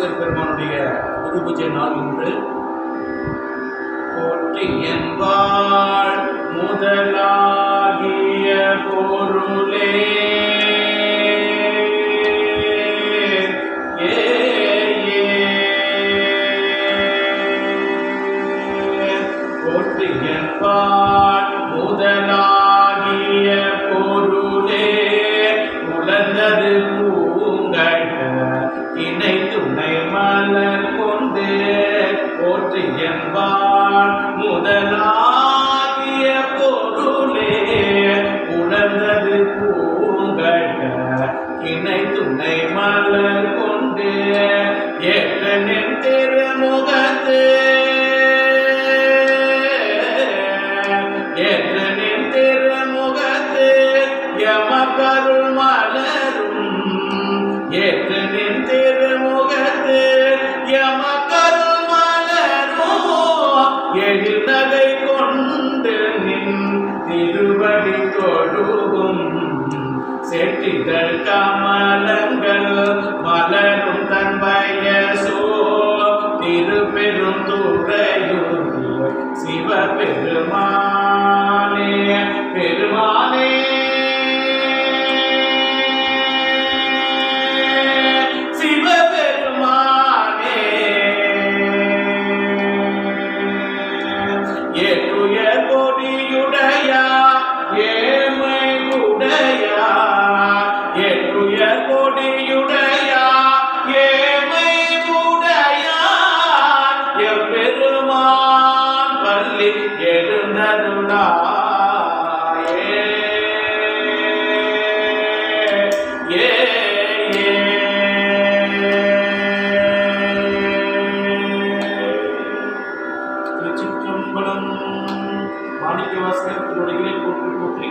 மாணிக்கவாசகர் பெருமானுடைய குரு பூஜை நாள் இன்று. போற்றி என்பாள் முதலாகிய பொருளே போற்றி என்பாள் முதலாகிய பொருளே உலர்ந்தது பூங்கட இணை துணை மலர் கொண்டு போற்றி என்பாள் முதலாகிய பொருளே உலர்ந்தது பூங்கட இணை துணை மலர் கொண்டு ஏற்றனின் திருமுகத்து ஏற்றனின் திருமுகத்து யமகருள் மலரும் ஏற்றனின் திருமுகத்து யமகருள் மலரும் எழில் நகை கொண்டு நின் திருவடி தொழுகும் செட்டிதழ் கமலங்கள் மலரும் தன் வயசோ திருப்பெரும் துறையூர் சிவபெருமானே பெருமானே சிவபெருமானே ஏற்றுய கொடியுடையா ஏமை உடையா ஏற்றுய கொடியுடையா ஏமை உடையா எம்பெருமான் பள்ளி எழுந்தருளாயே திருச்சிற்றம்பலம். மாணிக்கவாசகர் திருவடிகளை போற்றி போற்றி.